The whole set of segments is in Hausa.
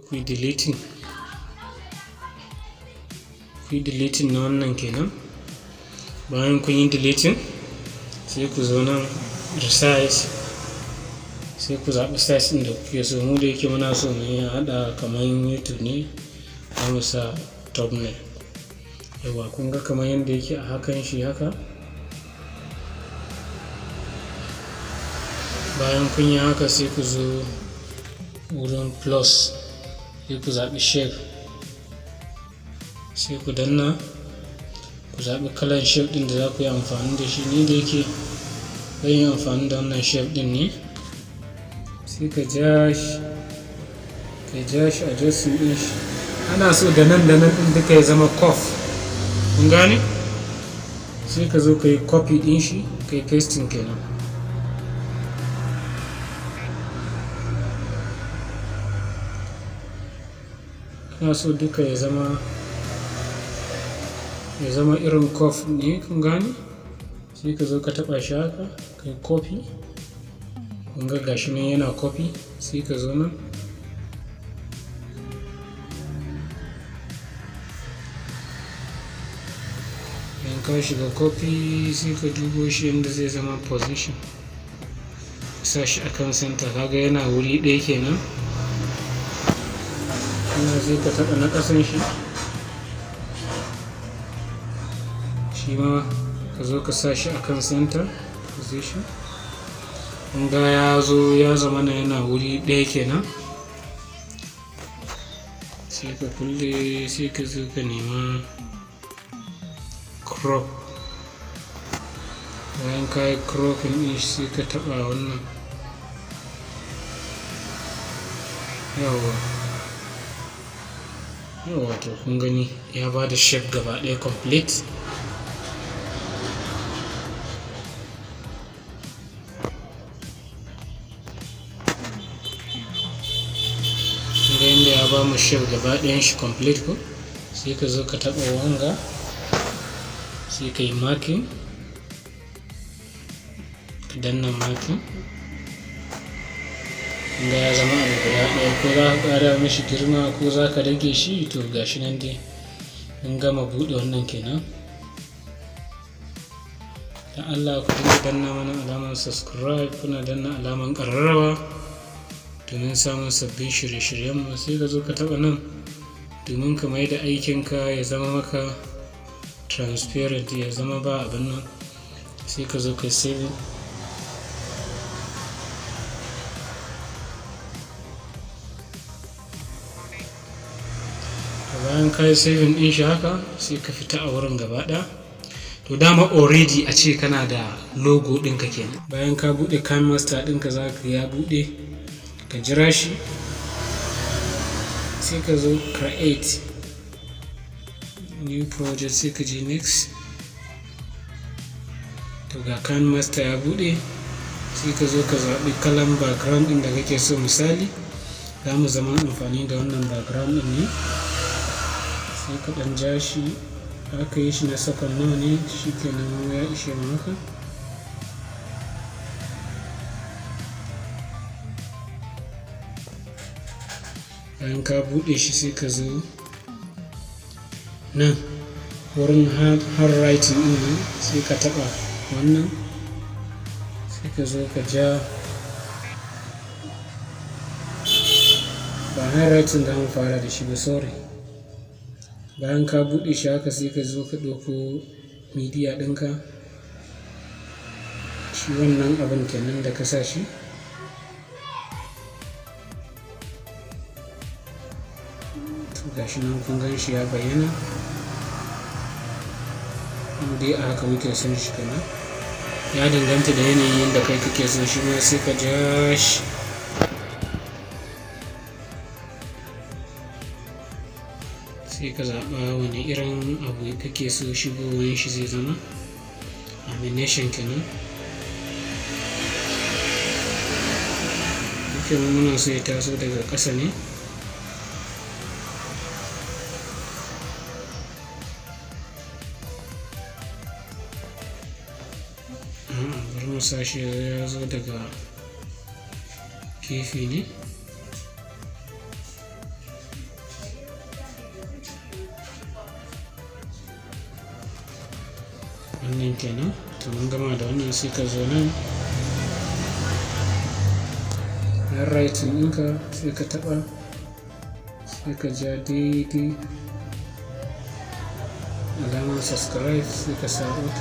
ku yi deleting na wannan kenan. Bayan kun yi deleting sai ku zo nan resize, sai ku zaɓi size ɗin da kuke so. Mu da yake muna so ne ya haɗa kamar YouTube ne, za mu sa thumbnail. Yawa kun ga kamar yadda yake a hakan shi haka. Bayan kun yi haka sai ku zo wurin plus, sai ku zaɓi shape, sai ku danna ku zaɓi kalan shape ɗin da za ku yi amfani da shi. Ni da yake zan yi amfani da wannan shape ɗin ne, sai ka ja shi adjusting ɗin shi. Ana so da nan ɗin duka ya zama curve, kun gane? Sai ka zo ka yi copy ɗin shi, ka yi pasting kenan. Ana so duka ya zama irin curve ne, kun gane? Sai ka zo ka taɓa shi haka, ka yi copy. Kun ga gashi nan yana copy, sai ka zo nan idan ka shiga copy sai ka dubo shi yadda zai zama position, sa shi akan center. Kaga yana wuri ɗaya kenan. Ina sai ka taɓa na ƙasan shi, shi ma ka zo ka sa shi akan center position. Kun ga ya zo ya zama na yana wuri ɗaya kenan. Sai ka kulle, sai ka zo ka nema crop. Bayan ka yi cropping ɗin shi sai ka taɓa wannan. Yawa to kun gani ya ba da shape gaba ɗaya complete. Kun ga yadda ya ba mu shape gaba ɗayan shi complete ko? Sai ka zo ka taɓa wanga, sai ka yi marking, ka danna marking. Kun ga ya zama abu guda ɗaya. Ko za ka ƙara mishi girma ko za ka rage shi, to gashi nan dai mun gama buɗe wannan kenan. Dan Allah ku dinga danna mana alamar subscribe, kuna danna alamar ƙararrawa domin samun sabbin shirye-shiryenmu. Sai ka zo ka taɓa nan domin ka mai da aikinka ya zama maka transparent, ya zama ba abin nan. Sai ka zo ka save. Bayan ka yi saving ɗin shi haka, sai ka fita a wurin gaba ɗaya. To dama already a ce kana da logo ɗinka kenan. Bayan ka buɗe Kinemaster ɗinka, za ka ya buɗe, ka jira shi, sai ka zo create new project, sai ka je next. To ga Kinemaster ya buɗe, sai ka zo ka zaɓi kalan background ɗin da kake so. Misali za mu zama amfani da wannan background ɗin ne. Sai ka ɗan ja shi, aka yi shi na second nawa ne, shi kenan ya ishe mu haka. Bayan ka buɗe shi sai ka zo nan wurin handwriting ɗin nan, sai ka taɓa wannan, sai ka zo ka ja. Ba handwriting da mu fara da shi ba, sorry. Bayan ka buɗe shi haka, sai ka zo ka ɗauko media ɗinka, shi wannan abin kenan da ka sa shi. To gashi nan kun gan shi ya bayyana. Dai a haka muke son shi kenan. Ya danganta da yanayin yadda kai kake so shi ma, sai ka ja shi. Sai ka zaɓa wani irin abu kake so shigowar shi zai zama. Animation kenan. Duka muna so ya taso daga ƙasa ne. Bari mu sa shi ya zo daga gefe ne. wannan kenan. To mun gama da wannan, sai ka zo nan handwriting ɗinka sai ka taɓa, sai ka ja daidai alamar subscribe sai ka sa ok.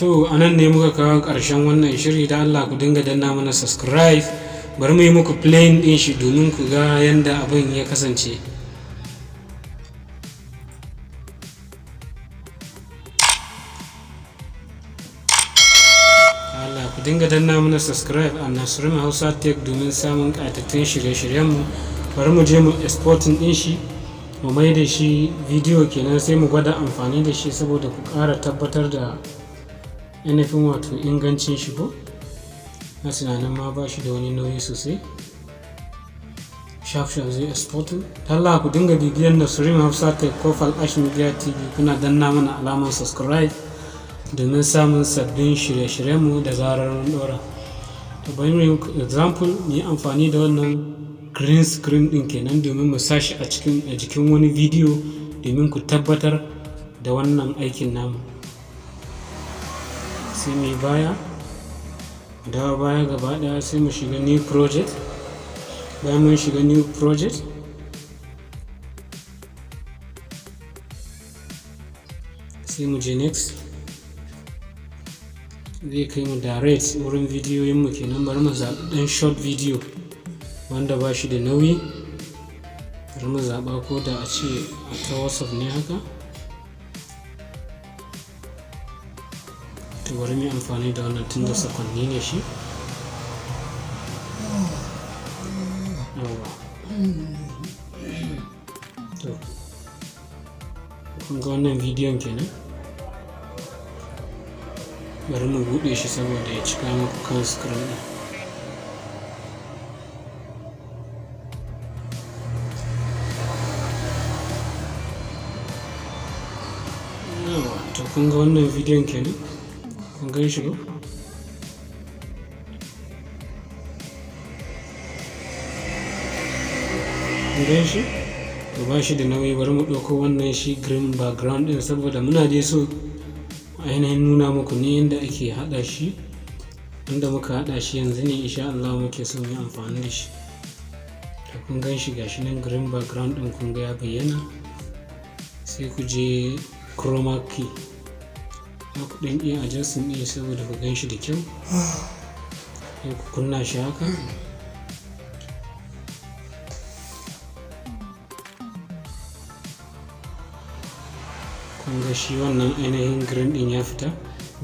To anan ne muka kawo ƙarshen wannan shiri, da Allah ku dinga danna mana subscribe. Bari mu yi muku playing din shi domin ku ga yanda abin ya kasance. Allah ku dinga danna mana subscribe a NASREEM Hausa Tech domin samun ƙatattun shirye-shiryenmu. Bari mu je mu exporting din shi, mu mai da shi video kenan, sai mu gwada amfani da shi saboda ku ƙara tabbatar da ainihin wato ingancin shi ko na tunanin ma ba shi da wani nauyi sosai. Shaf zai exporting. Allah ku dinga bibiyan NASREEM Hausa Tech ko Fal'ash Media TV, kuna danna mana alamar subscribe domin samun sabbin shirye-shiryenmu da zarar mun ɗora. To bari mu yi example, mu yi amfani da wannan green screen ɗin kenan domin mu sashi a jikin wani video domin ku tabbatar da wannan aikin namu. Sai mu yi baya, dawo baya gaba ɗaya, sai mu shiga new project. Bayan mun shiga new project, sai mu je next. Zai kai mu direct wurin bidiyoyinmu kenan. Bari mu zaɓi ɗan short video wanda ba shi da nauyi. Bari mu zaɓa ko da a ce a ta WhatsApp ne haka. To bari mu yi amfani da wannan tun da sakonni ne shi. To kun ga wannan bidiyon kenan. Bari mu buɗe shi saboda ya cika muku kan screen ɗin. To kun ga wannan bidiyon kenan, kun gan shi ba? Kun gan shi? To ba shi da nauyi. Bari mu ɗauko wannan shi green background ɗin saboda muna dai so ainihin nuna muku ne yadda ake haɗa shi. Inda muka haɗa shi yanzu ne insha Allah muke son yi amfani da shi. To kun gan shi gashi nan green background ɗin kun ga ya bayyana. Sai ku je chroma key, za ku ɗan iya adjusting ɗin saboda ku gan shi da kyau. Sai ku kunna shi haka. Kun ga shi wannan ainihin green ɗin ya fita.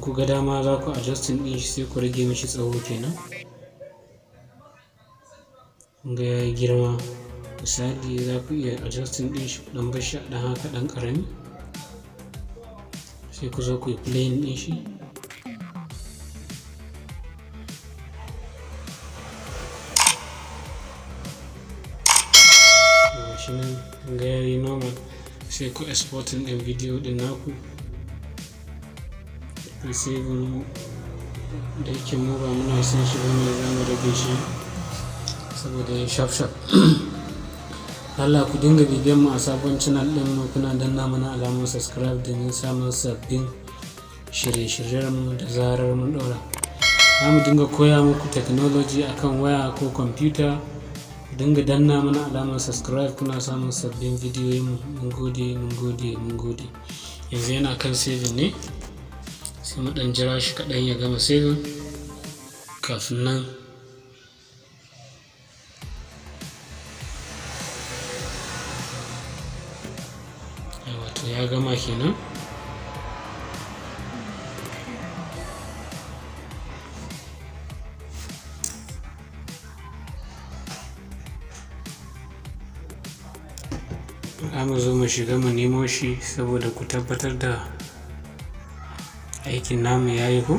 Ku ga dama za ku adjusting ɗin shi sai ku rage mishi tsawo kenan. Kun ga ya yi girma. Misali za ku iya adjusting ɗin shi, ɗan bashi ɗan haka ɗan ƙarami. Sai ku zo ku yi playing ɗin shi. Gashi nan kun ga ya yi normal. Sai ku exporting ɗin video ɗin naku. Ku saving, da yake mu ba muna son shi bane, za mu rage shi saboda ya shaf. Allah ku dinga bibiyan mu a sabon channel ɗin mu, kuna danna mana alamar subscribe domin samun sabbin shirye-shiryen mu da zarar mun ɗora. Za mu dinga koya muku technology akan waya ko computer. Dinga danna mana alamar subscribe, kuna samun sabbin bidiyoyin mu. Mun gode, mun gode, mun gode. Yanzu yana kan saving ne, sai mu ɗan jira shi kaɗan ya gama saving kafin nan. Wato ya gama kenan. Za mu zo mu shiga mu nemo shi saboda ku tabbatar da aikin namu ya yi ko.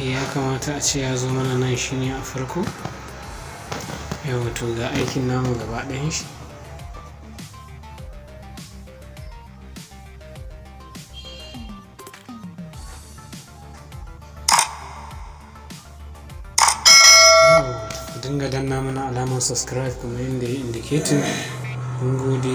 Ya kamata a ce ya zo mana nan shi ne a farko. Yau to ga aikin namu gaba ɗayan shi. Dinga danna mana alamar subscribe kamar yadda ya indicating. Mun gode.